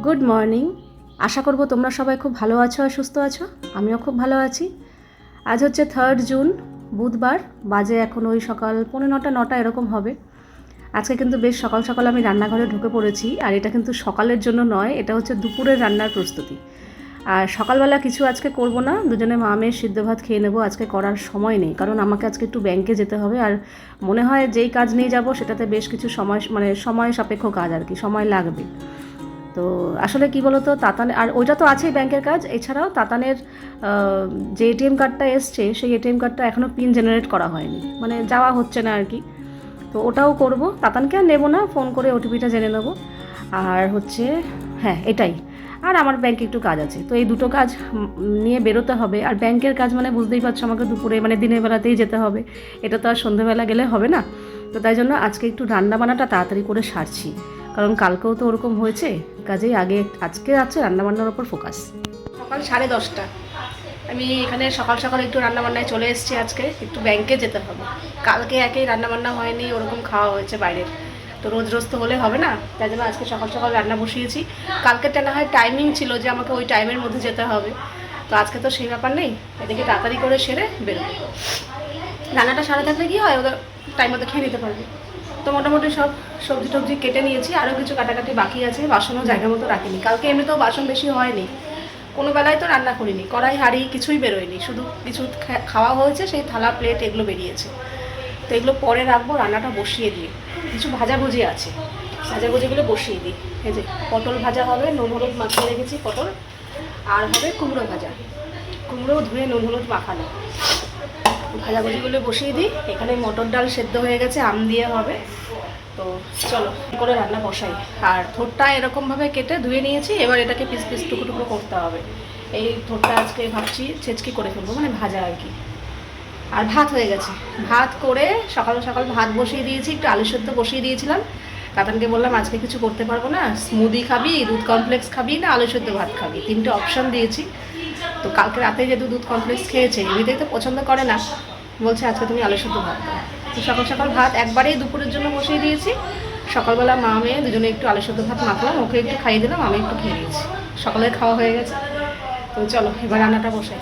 Good morning. আশা করব তোমরা সবাই খুব ভালো আছো আর সুস্থ আছো। আমিও খুব ভালো আছি। আজ হচ্ছে 3 জুন, বুধবার। বাজে এখন ওই সকাল 9:45 এরকম হবে। আজকে কিন্তু বেশ সকাল সকাল আমি রান্নাঘরে ঢুকে পড়েছি। আর এটা কিন্তু সকালের জন্য নয়, এটা হচ্ছে দুপুরের রান্নার প্রস্তুতি। আর সকালবেলা কিছু আজকে করব না, দুজনে মা মেয়ে সিদ্ধ ভাত খেয়ে নেবো। আজকে করার সময় নেই, কারণ আমাকে আজকে একটু ব্যাংকে যেতে হবে। আর মনে হয় যেই কাজ নিয়ে যাব সেটাতে বেশ কিছু সময় সাপেক্ষ কাজ আর কি, সময় লাগবে। তো আসলে কি বলতো, তাতান আর ওইটা তো আছেই ব্যাংকের কাজ, এছাড়াও তাতানের যে এটিএম কার্ডটা এসছে সেই এটিএম কার্ডটা এখনও পিন জেনারেট করা হয়নি, মানে যাওয়া হচ্ছে না আর কি। তো ওটাও করব, তাতানকে আর নেবো না, ফোন করে ওটিপিটা জেনে নেবো। আর হচ্ছে হ্যাঁ এটাই। আর আমার ব্যাংকে একটু কাজ আছে, তো এই দুটো কাজ নিয়ে বেরোতে হবে। আর ব্যাংকের কাজ মানে বুঝতেই পারছো, আমাকে দুপুরে মানে দিনের বেলাতেই যেতে হবে, এটা তো আর সন্ধ্যেবেলা গেলে হবে না। তো তাই জন্য আজকে একটু রান্না বান্নাটা তাড়াতাড়ি করে সারছি, কারণ কালকেও তো ওরকম হয়েছে। কাজেই আগে আজকে আছে রান্নাবান্নার ওপর ফোকাস। সকাল 10:30 আমি এখানে সকাল সকাল একটু রান্নাবান্নায় চলে এসেছি। আজকে একটু ব্যাংকে যেতে হবে। কালকে একেই রান্নাবান্না হয়নি, ওরকম খাওয়া হয়েছে বাইরের, তো রোজ রোজ তো হলে হবে না। তাই জন্য আজকে সকাল সকাল রান্না বসিয়েছি। কালকেরটা না হয় টাইমিং ছিল যে আমাকে ওই টাইমের মধ্যে যেতে হবে, তো আজকে তো সেই ব্যাপার নেই। এদিকে তাড়াতাড়ি করে সেরে বেরোবে। রান্নাটা সারা থাকলে কি হয়, ওদের টাইম মতো খেয়ে নিতে পারবে। তো মোটামুটি সব সবজি টবজি কেটে নিয়েছি, আরও কিছু কাটাকাটি বাকি আছে। বাসনও জায়গা মতো রাখিনি, কালকে এমনিতেও বাসন বেশি হয়নি, কোনো বেলায় তো রান্না করিনি, কড়াই হাঁড়ি কিছুই বেরোয়নি, শুধু কিছু খাওয়া হয়েছে, সেই থালা প্লেট এগুলো বেরিয়েছে। তো এগুলো পরে রাখবো, রান্নাটা বসিয়ে দিয়ে। কিছু ভাজাভুজি আছে, ভাজাভুজিগুলো বসিয়ে দিই। এই যে পটল ভাজা হবে, নুন হলুদ মাখিয়ে রেখেছি পটল। আর হবে কুমড়ো ভাজা, কুমড়ো ধুয়ে নুন হলুদ মাখানো। ভাজাভুজিগুলো বসিয়ে দিই। এখানে মটর ডাল সেদ্ধ হয়ে গেছে, আম দিয়ে হবে। তো চলো করে রান্না বসাই। আর থোরটা এরকমভাবে কেটে ধুয়ে নিয়েছি, এবার এটাকে পিস পিস টুকরো টুকরো করতে হবে। এই থোরটা আজকে ভাবছি ছেঁচকি করে ফেলবো, মানে ভাজা আর কি। আর ভাত হয়ে গেছে, ভাত করে সকাল সকাল ভাত বসিয়ে দিয়েছি, একটু আলু সেদ্ধ বসিয়ে দিয়েছিলাম। কাতানকে বললাম আজকে কিছু করতে পারবো না, স্মুদি খাবি, দুধ কমপ্লেক্স খাবি না আলু সেদ্ধ ভাত খাবি, 3টে অপশান দিয়েছি। তো কালকে রাতে যেহেতু দুধ কমপ্লেক্স খেয়েছে, এমনিতেই তো পছন্দ করে না, বলছে আজকে তুমি আলু সেদ্ধ ভাত খাও। তো সকাল সকাল ভাত একবারেই দুপুরের জন্য বসিয়ে দিয়েছি। সকালবেলা মা মেয়ে দুজনে একটু আলু সেদ্ধ ভাত মাখলাম, ওকে একটু খাইয়ে দিলাম, আমি একটু খেয়ে নিয়েছি। সকালের খাওয়া হয়ে গেছে। তো চলো এবার রান্নাটা বসাই।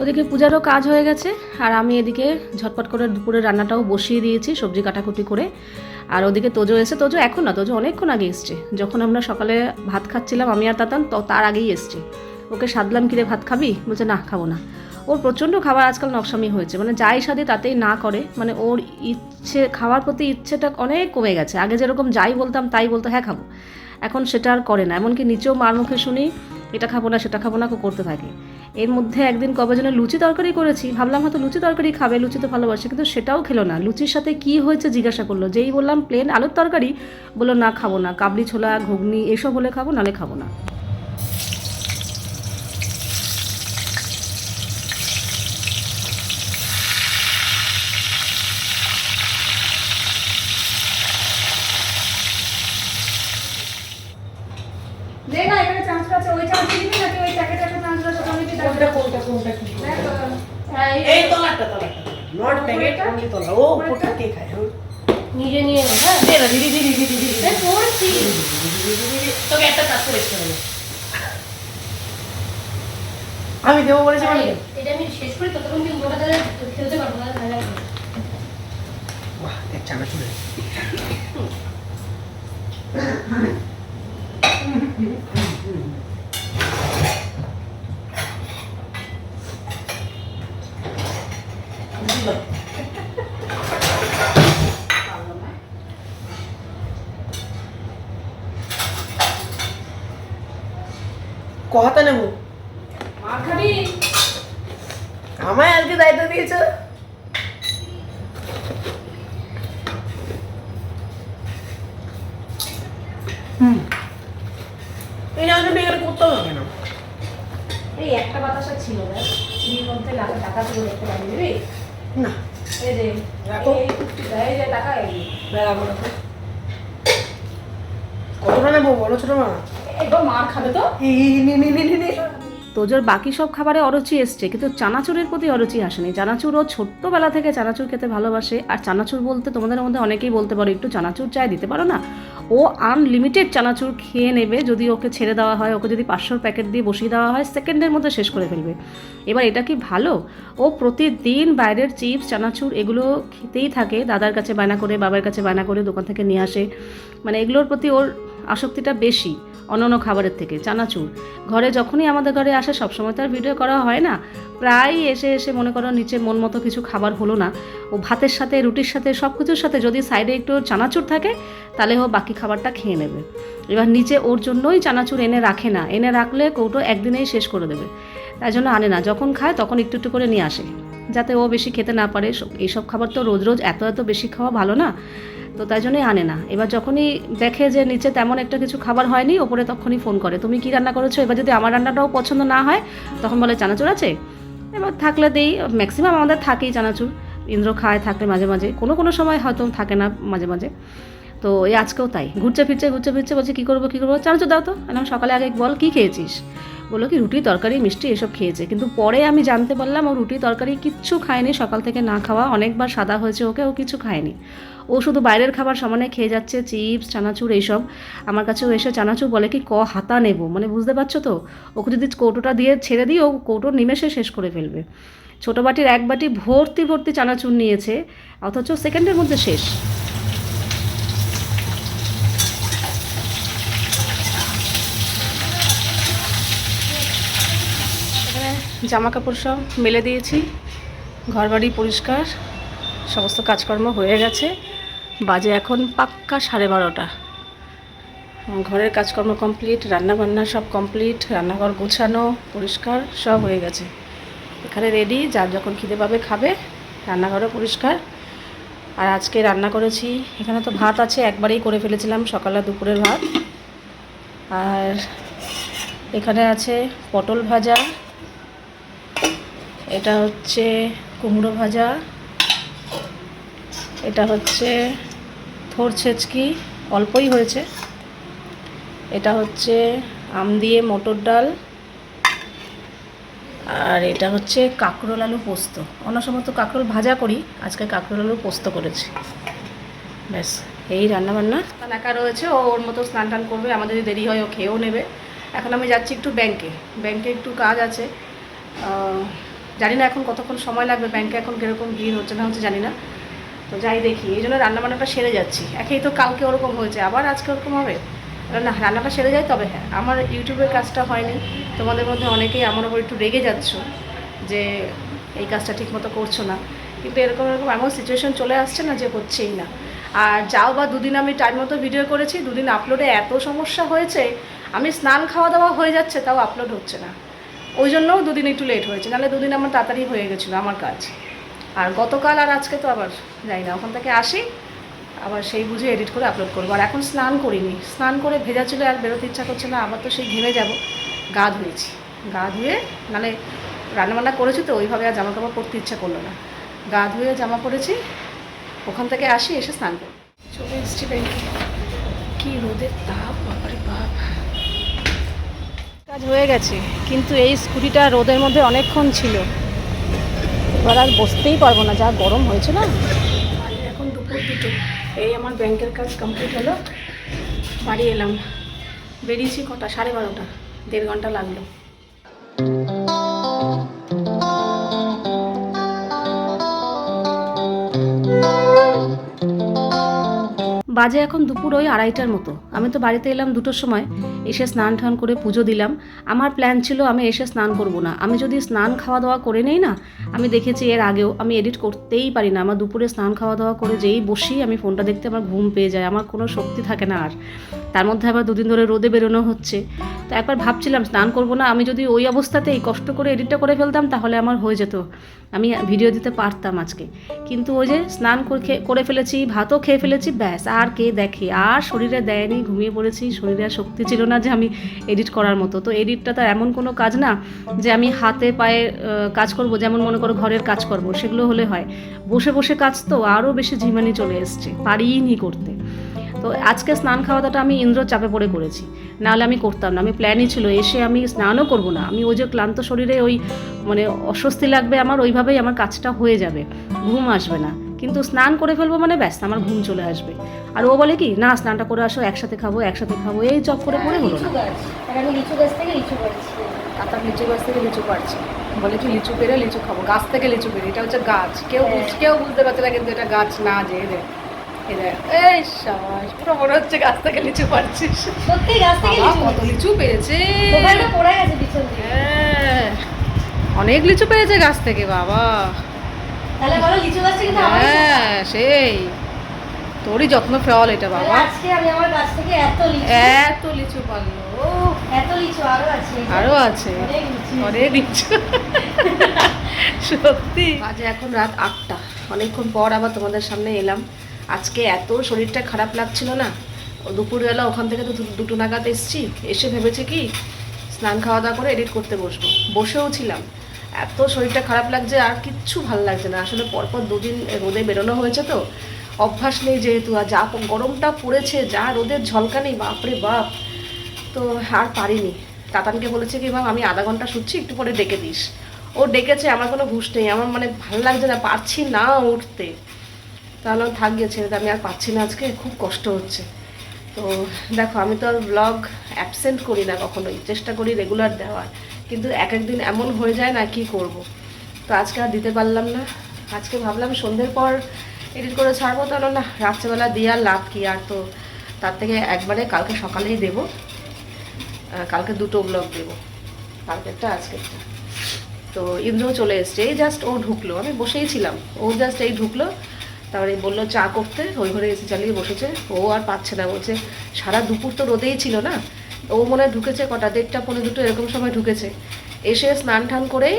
ওদিকে পূজারও কাজ হয়ে গেছে, আর আমি এদিকে ঝটপট করে দুপুরের রান্নাটাও বসিয়ে দিয়েছি, সবজি কাটাকুটি করে। আর ওদিকে তোজো এসে, তোজো এখন না, তোজো অনেকক্ষণ আগে এসছে। যখন আমরা সকালে ভাত খাচ্ছিলাম আমি আর তাতান, তো তার আগেই এসছে। ওকে সাধলাম, কিরে ভাত খাবি? বলছে না খাবো না। ওর প্রচণ্ড খাবার আজকাল নকশামি হয়েছে, মানে যাই সাধে তাতেই না করে, মানে ওর ইচ্ছে, খাওয়ার প্রতি ইচ্ছেটা অনেক কমে গেছে। আগে যেরকম যাই বলতাম তাই বলতো হ্যাঁ খাবো, এখন সেটা আর করে না। এমনকি নিচেও মার মুখে শুনি এটা খাবো না সেটা খাবো না করতে থাকে। এর মধ্যে একদিন কবে যেন লুচি তরকারি করেছি, ভাবলাম হয়তো লুচি তরকারি খাবে, লুচি তো ভালোবাসে, কিন্তু সেটাও খেলো না। লুচির সাথে কি হয়েছে জিজ্ঞাসা করলো, যেই বললাম প্লেন আলুর তরকারি, বললো না খাবো না, কাবলি ছোলা ঘুগনি এসব হলে খাবো, নালে খাবো না। দে না, এখানে চান্স আছে, ওই চান্স দিবি নাকি ওই প্যাকেটে একটা চান্স আছে, তুমি কি কোনটা কি এই তলাটা নট প্যাকেট ওই তলা, ও পুরোটা কে খায় নিজে নিয়ে নে। হ্যাঁ দে না, দিদি দিদি দিদি দিদি দে করছি, তোকে একটা চান্স করে দিতে। আমি দেবো বলেছি মানে এটা আমি শেষ করি, ততক্ষণ কি মোটা দাদা খেলতে পারবো না, ভালো লাগবে। বাহ এক চানা চলে কথা নেব মার খাবি, আমায় আজকে দায়িত্ব দিয়েছ। এই রান্নাটা এখানে করতে হবে কেন? এই একটা বাতাসা ছিল না, চিনির মধ্যে টাকা তুলে দেখতে পারবি না। এই যে এই টুকটিটা, এই যে টাকা এলি কতটা নেবো বলো ছোট মা? একবার মার খাবে তো। তোজোর বাকি সব খাবারে অরুচি এসছে, কিন্তু চানাচুরের প্রতি অরুচি আসেনি। চানাচুর ও ছোট্টবেলা থেকে চানাচুর খেতে ভালোবাসে। আর চানাচুর বলতে তোমাদের মধ্যে অনেকেই বলতে পারো একটু চানাচুর চাই দিতে পারো না। ও আনলিমিটেড চানাচুর খেয়ে নেবে, যদি ওকে ছেড়ে দেওয়া হয়, ওকে যদি 500 প্যাকেট দিয়ে বসিয়ে দেওয়া হয়, সেকেন্ডের মধ্যে শেষ করে ফেলবে। এবার এটা কি ভালো? ও প্রতিদিন বাইরের চিপস চানাচুর এগুলো খেতেই থাকে, দাদার কাছে বায়না করে, বাবার কাছে বায়না করে, দোকান থেকে নিয়ে আসে। মানে এগুলোর প্রতি ওর আসক্তিটা বেশি অন্যান্য খাবারের থেকে। চানাচুর ঘরে যখনই আমাদের ঘরে আসে, সবসময় তো আর ভিডিও করা হয় না, প্রায় এসে এসে মনে করো নিচে মন মতো কিছু খাবার হলো না, ও ভাতের সাথে, রুটির সাথে, সব কিছুর সাথে যদি সাইডে একটু চানাচুর থাকে, তাহলে ও বাকি খাবারটা খেয়ে নেবে। এবার নিচে ওর জন্যই চানাচুর এনে রাখে না, এনে রাখলে কৌটো একদিনেই শেষ করে দেবে, তাই জন্য আনে না। যখন খায় তখন একটু একটু করে নিয়ে আসে, যাতে ও বেশি খেতে না পারে। এইসব খাবার তো রোজ রোজ এত এত বেশি খাওয়া ভালো না, তো তাই জন্যই আনে না। এবার যখনই দেখে যে নিচে তেমন একটা কিছু খাবার হয়নি, ওপরে তখনই ফোন করে, তুমি কি রান্না করেছো? এবার যদি আমার রান্নাটাও পছন্দ না হয়, তখন বলে চানাচুর আছে। এবার থাকলে দিই, ম্যাক্সিমাম আমাদের থাকেই চানাচুর। ইন্দ্র খায় থাকলে মাঝে মাঝে, কোনো কোনো সময় হয়তো থাকে না মাঝে মাঝে। তো এই আজকেও তাই, ঘুরছে ফিরছে বলছে কী করবো চানাচুর দাও তো। আমি সকালে আগে বল কী খেয়েছিস? বললো কি রুটি তরকারি মিষ্টি এসব খেয়েছে, কিন্তু পরে আমি জানতে পারলাম ও রুটি তরকারি কিচ্ছু খায়নি। সকাল থেকে না খাওয়া, অনেকবার সাদা হয়েছে ওকে, ও কিছু খায়নি। ও শুধু বাইরের খাবার সমানে খেয়ে যাচ্ছে, চিপস চানাচুর এইসব। আমার কাছেও এসে চানাচুর বলে কি হাতা নেব, মানে বুঝতে পারছো তো, ওকে যদি কৌটোটা দিয়ে ছেড়ে দিই, ও কৌটোর নিমেষে শেষ করে ফেলবে। ছোটো বাটির এক বাটি ভর্তি ভর্তি চানাচুর নিয়েছে, অথচ সেকেন্ডের মধ্যে শেষ। জামা কাপড় সব মেলে দিয়েছি, ঘরবাড়ি পরিষ্কার, সমস্ত কাজকর্ম হয়ে গেছে। বাজে এখন পাক্কা 12:30। ঘরের কাজকর্ম কমপ্লিট, রান্নাবান্না সব কমপ্লিট, রান্নাঘর গোছানো পরিষ্কার সব হয়ে গেছে। এখানে রেডি, যার যখন খিদে পাবে খাবে। রান্নাঘরও পরিষ্কার। আর আজকে রান্না করেছি, এখানে তো ভাত আছে, একবারেই করে ফেলেছিলাম সকালে দুপুরের ভাত। আর এখানে আছে পটল ভাজা, এটা হচ্ছে কুমড়ো ভাজা, এটা হচ্ছে থোড় ছেচকি, অল্পই হয়েছে, এটা হচ্ছে আম দিয়ে মটর ডাল, আর এটা হচ্ছে কাঁকরোল আলু পোস্ত। অন্য সময় তো কাঁকরোল ভাজা করি, আজকে কাঁকরোল আলু পোস্ত করেছি। ব্যাস এই রান্নাবান্না। একা রয়েছে, ও ওর মতো স্নান টান করবে, আমাদের যদি দেরি হয় ও খেয়েও নেবে। এখন আমি যাচ্ছি একটু ব্যাংকে একটু কাজ আছে। জানি না এখন কতক্ষণ সময় লাগবে, ব্যাংকে এখন কীরকম ভিড় হচ্ছে না হচ্ছে জানি না, তো যাই দেখি। এই জন্য রান্নাবান্নাটা সেরে যাচ্ছি। একেই তো কালকে ওরকম হয়েছে, আবার আজকে ওরকম হবে না। রান্নাটা সেরে যায়, তবে হ্যাঁ আমার ইউটিউবের কাজটা হয়নি। তোমাদের মধ্যে অনেকেই আমার ওপর একটু রেগে যাচ্ছ যে এই কাজটা ঠিকমতো করছো না, কিন্তু এরকম এমন সিচুয়েশন চলে আসছে না যে হচ্ছেই না। আর যাও বা দুদিন আমি টাইম মতো ভিডিও করেছি, দুদিন আপলোডে এত সমস্যা হয়েছে, আমি স্নান খাওয়া দাওয়া হয়ে যাচ্ছে তাও আপলোড হচ্ছে না, ওই জন্যও দুদিন একটু লেট হয়েছে, নাহলে দুদিন আমার তাড়াতাড়ি হয়ে গেছিলো আমার কাজ। আর গতকাল আর আজকে তো আবার যাই না, ওখান থেকে আসি আবার সেই বুঝে এডিট করে আপলোড করবো। আর এখন স্নান করিনি, স্নান করে ভেজা চুলে আর বেরোতে ইচ্ছা করছে না, আবার তো সেই ঘেমে যাব। গা ধুয়েছি, গা ধুয়ে, নাহলে রান্নাবান্না করেছি তো ওইভাবে আর জামা কাপড় পরতে ইচ্ছা করলো না, গা ধুয়ে জামা পরেছি। ওখান থেকে আসি, এসে স্নান করি, চলে এসেছি ব্যাংকে। কী রোদের তাপ, বাবারে বাপ। কাজ হয়ে গেছে, কিন্তু এই স্কুটিটা রোদের মধ্যে অনেকক্ষণ ছিল, এবার আর বসতেই পারবো না, যা গরম হয়েছে না। এখন দুপুর 2টো, এই আমার ব্যাংকের কাজ কমপ্লিট হলো, বাড়ি এলাম। বেরিয়েছি কটা, 12:30, 1.5 ঘন্টা লাগলো। বাজে এখন দুপুর ওই 2:30টার মতো। আমি তো বাড়িতে এলাম 2টোর সময়, এসে স্নান টান করে পুজো দিলাম। আমার প্ল্যান ছিল আমি এসে স্নান করব না, আমি যদি স্নান খাওয়া দাওয়া করে নেই না, আমি দেখেছি এর আগেও আমি এডিট করতেই পারি না। আমার দুপুরে স্নান খাওয়া দাওয়া করে যেই বসি আমি ফোনটা দেখতে, আমার ঘুম পেয়ে যায়, আমার কোনো শক্তি থাকে না আর। তার মধ্যে আবার 2 দিন ধরে রোদে বেরোনো হচ্ছে, তো একবার ভাবছিলাম স্নান করব না, আমি যদি ওই অবস্থাতেই কষ্ট করে এডিটটা করে ফেলতাম তাহলে আমার হয়ে যেত। আমি ভিডিও দিতে পারতাম আজকে, কিন্তু ওই যে স্নান করে ফেলেছি, ভাতও খেয়ে ফেলেছি, ব্যাস আর কে দেখে, আর শরীরে দেয়নি, ঘুমিয়ে পড়েছি, শরীরে আর শক্তি ছিল না যে আমি এডিট করার মতো। তো এডিটটা তো এমন কোনো কাজ না যে আমি হাতে পায়ে কাজ করব, যেমন মনে করো ঘরের কাজ করব, সেগুলো হলে হয়। বসে বসে কাজ তো আরও বেশি ঝিমানি চলে এসছে, পারিনি করতে। তো আজকে স্নান খাওয়া দাওয়াটা আমি ইন্দ্র চাপে পড়ে করেছি, নাহলে আমি করতাম না। আমি প্ল্যানই ছিল এসে আমি স্নানও করব না, আমি ওই যে ক্লান্ত শরীরে ওই মানে অস্বস্তি লাগবে আমার, ওইভাবেই আমার কাজটা হয়ে যাবে, ঘুম আসবে না। কিন্তু স্নান করে ফেলবো মানে ব্যাস আমার ঘুম চলে আসবে। আর ও বলে কি না স্নানটা করে আসো, একসাথে খাবো, এই চক করে পড়ে হলো না। আমি লিচু গাছ থেকে লিচু পাচ্ছি। কাতার লিচু গাছ থেকে লিচু পাড়ছি, বলে কি লিচু পেরে লিচু খাবো, গাছ থেকে লিচু পেরে। এটা হচ্ছে গাছ, কেউ বুঝতে পারছে না কিন্তু এটা গাছ না, যে এদের এই সাবাস, পুরো মনে হচ্ছে গাছ থেকে লিচু পাড়ছিস। সত্যি গাছ থেকে লিচু কত লিচু পেয়েছে, ওখানে পড়ে গেছে পিছন থেকে। হ্যাঁ অনেক লিচু পেয়েছে গাছ থেকে বাবা। তাহলে বলো লিচু গাছ থেকে তো আমার হ্যাঁ সেই তোরই যত্ন ফল এটা বাবা। আজকে আমি আমার গাছ থেকে এত লিচু পারলো, এত লিচু আরো আছে, আরো আছে অনেক লিচু। সত্যি আজ এখন রাত 8টা, অনেকক্ষণ পর আবার তোমাদের সামনে এলাম। আজকে এত শরীরটা খারাপ লাগছিল না, দুপুরবেলা ওখান থেকে তো 2টো নাগাদ এসছি, এসে ভেবেছে কি স্নান খাওয়া দাওয়া করে এডিট করতে বসেও ছিলাম। এত শরীরটা খারাপ লাগছে, আর কিচ্ছু ভালো লাগছে না। আসলে পরপর 2 দিন রোদে বেরোনো হয়েছে তো, অভ্যাস নেই যেহেতু, আর যা গরমটা পড়েছে, যা রোদের ঝলকানি, বাপরে বাপ। তো আর পারিনি। তাতানকে বলেছে কি বাবা আমি আধা ঘন্টা শুচ্ছি, একটু পরে ডেকে দিস। ও ডেকেছে, আমার কোনো ঘুষ নেই, আমার মানে ভালো লাগছে না, পারছি না উঠতে। তাহলে থাক গিয়েছে, আমি আর পাচ্ছি না, আজকে খুব কষ্ট হচ্ছে। তো দেখো আমি তো আর ব্লগ অ্যাবসেন্ট করি না কখনোই, চেষ্টা করি রেগুলার দেওয়ার, কিন্তু এক একদিন এমন হয়ে যায় না, কি করব। তো আজকে আর দিতে পারলাম না। আজকে ভাবলাম সন্ধ্যের পর এডিট করে ছাড়বো, তাহলে না রাত্রেবেলা দিয়ে আর লাভ কি, আর তো তার থেকে একবারে কালকে সকালেই দেবো। কালকে 2টো ব্লগ দেবো, কালকেরটা আজকেরটা। তো ইন্দ্রও চলে এসছে, এই জাস্ট ও ঢুকলো, আমি বসেই ছিলাম, ও জাস্ট এই ঢুকলো, তারপরে বললো চা করতে, ওই ঘরে এসে চালিয়ে বসেছে। ও আর পাচ্ছে না, বলছে সারা দুপুর তো রোদেই ছিল না। ও মনে হয় ঢুকেছে কটা, 1:30 পৌনে 2 এরকম সময় ঢুকেছে। এসে স্নান টান করেই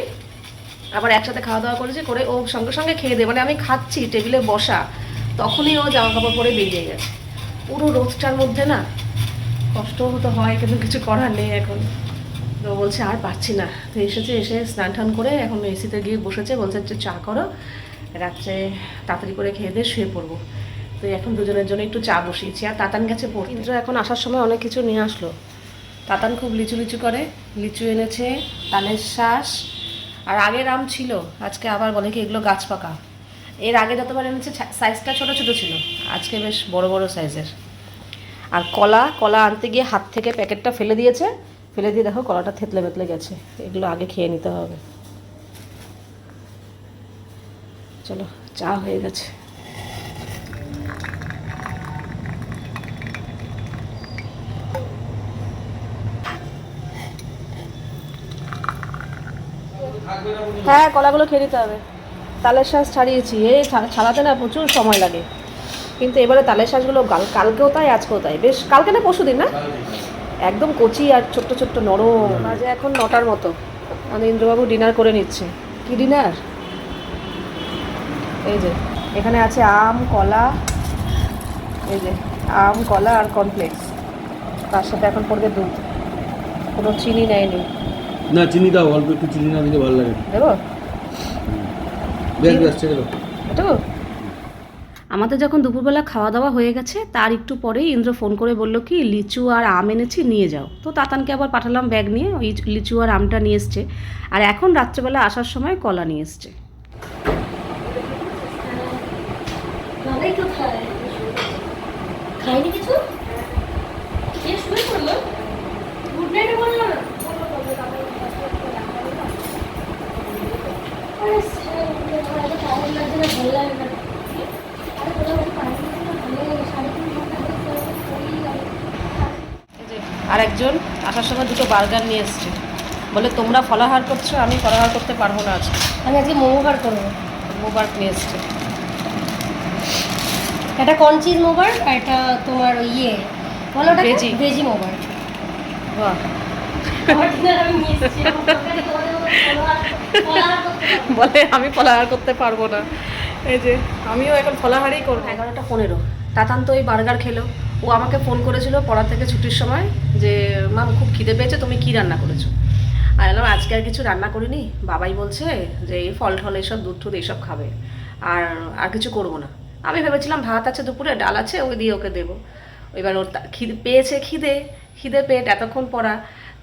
আবার একসাথে খাওয়া দাওয়া করেছে, করে ও সঙ্গে সঙ্গে খেয়ে দেয়, মানে আমি খাচ্ছি টেবিলে বসা, তখনই ও জামা কাপড় পরে বেরিয়ে গেছে। পুরো রোদটার মধ্যে না কষ্টও তো হয়, কিন্তু কিছু করার নেই এখন। তো বলছে আর পারছি না, তো এসে স্নান টান করে এখন এসিতে গিয়ে বসেছে, বলছে একটু চা করো, রাত্রে তাড়াতাড়ি করে খেয়ে দিয়ে শুয়ে পড়বো। তো এখন দুজনের জন্য একটু চা বসিয়েছি, আর তাতান গেছে পড়তে। ইন্দ্র এখন আসার সময় অনেক কিছু নিয়ে আসলো। তাতান খুব লিচু করে, লিচু এনেছে, তালের শ্বাস, আর আগের আম ছিল, আজকে আবার বলে কি এগুলো গাছ পাকা। এর আগে যতবার এনেছে সাইজটা ছোট ছোট ছিল, আজকে বেশ বড় বড় সাইজের। আর কলা আনতে গিয়ে হাত থেকে প্যাকেটটা ফেলে দিয়েছে, ফেলে দিয়ে দেখো কলাটা থেতলে বেতলে গেছে। এগুলো আগে খেয়ে নিতে হবে। চলো চা হয়ে গেছে। হ্যাঁ কলাগুলো খেয়ে নিতে হবে। তালের শ্বাস ছাড়িয়েছি, এই ছাড়াতে না প্রচুর সময় লাগে, কিন্তু এবারে তালের শ্বাসগুলো কালকেও তাই আজকেও তাই, বেশ কালকে না পরশুদিন না, একদম কচি আর ছোট্ট ছোট্ট নরম। বাজে এখন 9টার মতো, আমাদের ইন্দ্রবাবু ডিনার করে নিচ্ছে। কি ডিনার? এই যে এখানে আছে আম কলা, এই যে আম কলা আর কর্নফ্লেক্স, তার সাথে এখন পড়বে দুধ, কোনো চিনি নেয়নি। না চিনি দাও, অল্প একটু চিনি না দিলে ভালো লাগে। দেবো বেশ ছেড়ে দাও। এটুকু? আমাদের যখন দুপুরবেলা খাওয়া দাওয়া হয়ে গেছে, তার একটু পরেই ইন্দ্র ফোন করে বলল কি লিচু আর আম এনেছি নিয়ে যাও। তো তাতানকে আবার পাঠালাম ব্যাগ নিয়ে, ওই লিচু আর আমটা নিয়ে এসছে। আর এখন রাত্রেবেলা আসার সময় কলা নিয়ে এসছে। খাইনি কিছু, কে শুয়ে পড়লো? গুড নাইট বললো না? আর একজন আসার সময় 2টো বার্গার নিয়ে এসছে, বলে তোমরা ফলাহার করছো, আমি ফলাহার করতে পারবো না আজকে, আমি আজকে মোমো বার করবো। মোবার নিয়ে এসছে। একটা কনচিজ মোবার আর একটা তোমার ইয়ে বলো ওটা ভেজি। ভেজি মোবার। বাহ আমার dinner আমি নিয়ে এসেছি। বলে আমি ফলাহার করতে পারবো না। এই যে আমিও এখন ফলাহারই করবো। 11:15 তাতান তো এই বার্গার খেলো। ও আমাকে ফোন করেছিল পড়া থেকে ছুটির সময় যে মাম খুব খিদে পেয়েছে, তুমি কি রান্না করেছো? আর বললাম আজকে আর কিছু রান্না করিনি, বাবাই বলছে যে এই ফল টল এইসব দুধ টুধ এইসব খাবে, আর আর কিছু করবো না। আমি ভেবেছিলাম ভাত আছে দুপুরে, ডাল আছে, ওই দিয়ে ওকে দেবো। এবার ওর খিদে পেয়েছে, খিদে পেট এতক্ষণ পড়া,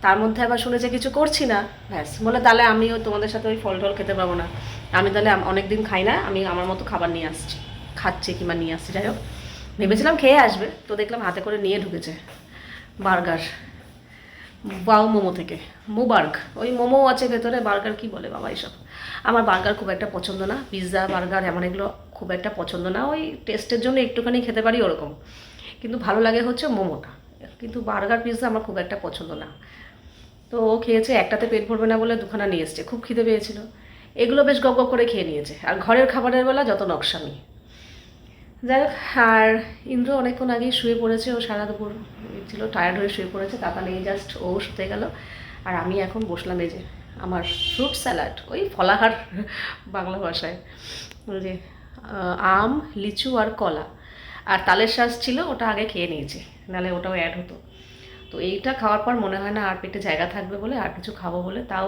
তার মধ্যে আবার শুনেছে কিছু করছি না, ব্যাস বলে তাহলে আমিও তোমাদের সাথে ওই ফল টল খেতে পাবো না। আমি তাহলে অনেক দিন খাই না, আমি আমার মতো খাবার নিয়ে আসছি, খাচ্ছে কিংবা নিয়ে আসছি। যাই হোক ভেবেছিলাম খেয়ে আসবে, তো দেখলাম হাতে করে নিয়ে ঢুকেছে বার্গার। বাউ মোমো থেকে, মুবার্গ, ওই মোমো আছে ভেতরে, বার্গার কি বলে বাবা এইসব। আমার বার্গার খুব একটা পছন্দ না, পিৎজা বার্গার এমন এগুলো খুব একটা পছন্দ না, ওই টেস্টের জন্য একটুখানি খেতে পারি ওরকম, কিন্তু ভালো লাগে হচ্ছে মোমোটা, কিন্তু বার্গার পিৎজা আমার খুব একটা পছন্দ না। তো ও খেয়েছে, একটাতে পেট ভরবে না বলে দুখানা নিয়ে এসছে, খুব খিদে পেয়েছিল। এগুলো বেশ গপ গপ করে খেয়ে নিয়েছে, আর ঘরের খাবারের বেলা যত নকশামি। যাই হোক, আর ইন্দ্র অনেকক্ষণ আগেই শুয়ে পড়েছে, ও সারা দুপুর ছিল, টায়ার্ড হয়ে শুয়ে পড়েছে, তাতা নেই, জাস্ট ও শুতে গেল। আর আমি এখন বসলাম এই যে আমার ফ্রুট স্যালাড, ওই ফলাহার বাংলা ভাষায়, ওই যে আম, লিচু আর কলা, আর তালের শাঁস ছিল, ওটা আগে খেয়ে নিয়েছি, নাহলে ওটাও অ্যাড হতো। তো এইটা খাওয়ার পর মনে হয় না আর পেটে জায়গা থাকবে বলে আর কিছু খাবো বলে, তাও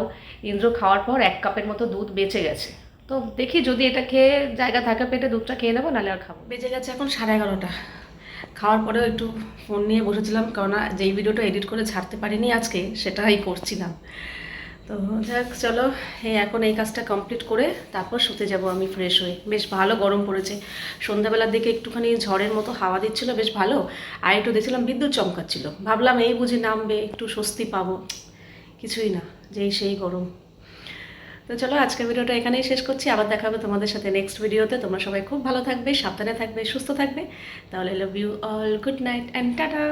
ইন্দ্র খাওয়ার পর 1 কাপের মতো দুধ বেঁচে গেছে। তো দেখি যদি এটা খেয়ে জায়গা থাকে পেটে, দুধটা খেয়ে নেবো, নাহলে আর খাবো। বেজে গেছে এখন 11:30। খাওয়ার পরেও একটু ফোন নিয়ে বসেছিলাম, কারণ যেই ভিডিওটা এডিট করে ছাড়তে পারিনি আজকে, সেটাই করছিলাম। তো যাক চলো, এখন এই কাজটা কমপ্লিট করে তারপর শুতে যাব আমি ফ্রেশ হয়ে। বেশ ভালো গরম পড়েছে, সন্ধ্যাবেলার দিকে একটুখানি ঝড়ের মতো হাওয়া দিচ্ছিল, বেশ ভালো। আর একটু দেখছিলাম বিদ্যুৎ চমকাচ্ছিল, ভাবলাম এই বুঝি নামবে, একটু স্বস্তি পাবো, কিছুই না, যেই সেই গরম। তো চলো আজকের ভিডিওটা এখানেই শেষ করছি, আবার দেখা হবে তোমাদের সাথে নেক্সট ভিডিওতে। তোমরা সবাই খুব ভালো থাকবে, সাবধানে থাকবে, সুস্থ থাকবে। তাহলে love you all, good night and tata.